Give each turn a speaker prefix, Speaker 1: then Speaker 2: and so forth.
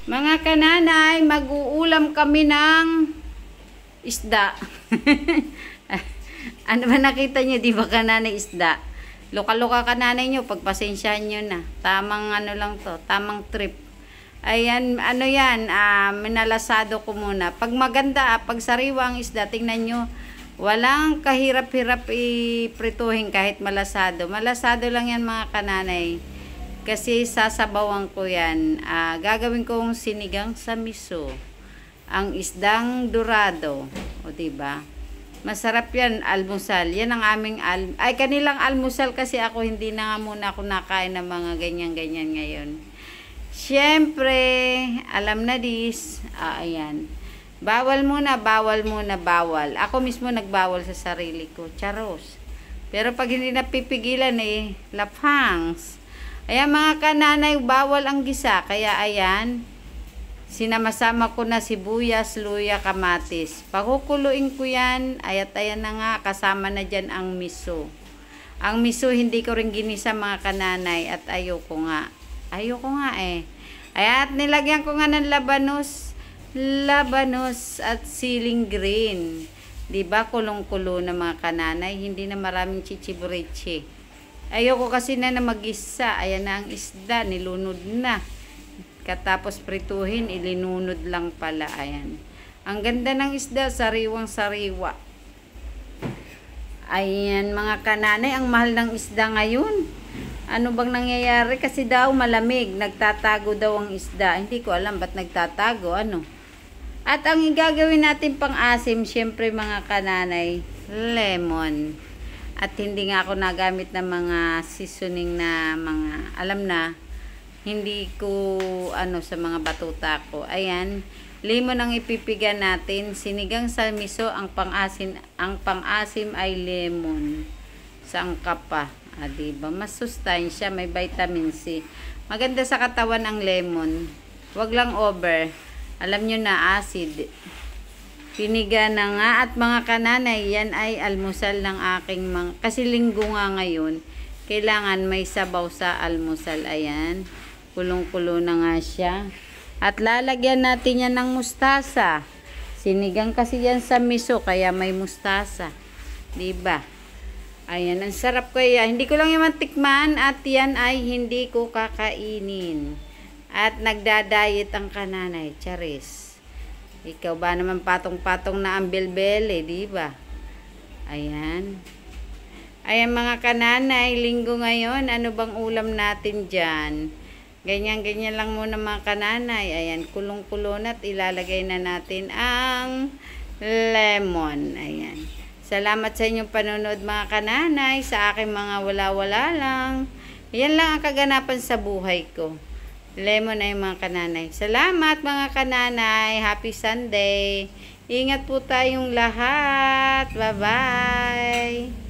Speaker 1: Mga kananay, mag-uulam kami ng isda. Ano ba nakita nyo? Di ba kananay isda? Luka-luka kananay nyo, pagpasensyahan nyo na. Tamang ano lang to, tamang trip. Ayan, ano yan, minalasado ko muna. Pag maganda, pag sariwa ang isda, tingnan nyo, walang kahirap-hirap iprituhin kahit malasado. Malasado lang yan mga kananay. Kasi sasabawan ko yan. Gagawin kong sinigang sa miso. Ang isdang dorado. O diba? Masarap yan, almusal. Yan ang aming kanilang almusal kasi ako hindi na nga muna ako nakain ng mga ganyan-ganyan ngayon. Siyempre, alam na dis. Ayan. Bawal muna, bawal muna, bawal. Ako mismo nagbawal sa sarili ko. Charos. Pero pag hindi napipigilan laphangs. Ayan mga kananay, bawal ang gisa. Kaya ayan, sinamasama ko na sibuyas, luya, kamatis. Pakukuluin ko yan. Ayan na nga, kasama na dyan ang miso. Ang miso hindi ko rin ginisa mga kananay at ayoko nga. Ayoko nga At nilagyan ko nga ng labanos at siling green. Diba kulong-kulo na mga kananay, hindi na maraming chichiburichi. Ayoko kasi na mag-isa. Ayan na ang isda, nilunod na. Katapos prituhin, ilinunod lang pala. Ayan. Ang ganda ng isda, sariwang-sariwa. Ayan mga kananay, ang mahal ng isda ngayon. Ano bang nangyayari? Kasi daw malamig, nagtatago daw ang isda. Hindi ko alam ba't nagtatago, ano. At ang gagawin natin pang-asim, syempre mga kananay, lemon. At hindi nga ako nagamit ng mga seasoning na mga, alam na, hindi ko, sa mga batuta ko. Ayan, lemon ang ipipigan natin. Sinigang sa miso, ang pang-asim ay lemon. Sangka pa. Diba? Mas sustansya, may vitamin C. Maganda sa katawan ang lemon. Wag lang over. Alam nyo na, acid. Piniga na nga at mga kananay, yan ay almusal ng aking kasi linggo nga ngayon, kailangan may sabaw sa almusal. Ayan, kulong-kulo na nga siya. At lalagyan natin yan ng mustasa. Sinigang kasi yan sa miso, kaya may mustasa. Diba? Ayan, ang sarap kaya. Hindi ko lang yung tikman at yan ay hindi ko kakainin. At nagda-diet ang kananay, charis. Ikaw ba naman patong-patong na ang belbele, di ba? Ayan. Ayan mga kananay, linggo ngayon, ano bang ulam natin dyan? Ganyan-ganyan lang muna mga kananay. Ayan, kulong-kulo na at ilalagay na natin ang lemon. Ayan. Salamat sa inyong panonood mga kananay, sa aking mga wala-wala lang. Ayan lang ang kaganapan sa buhay ko. Lemon ay mga kananay. Salamat mga kananay. Happy Sunday. Ingat po tayong lahat. Bye-bye.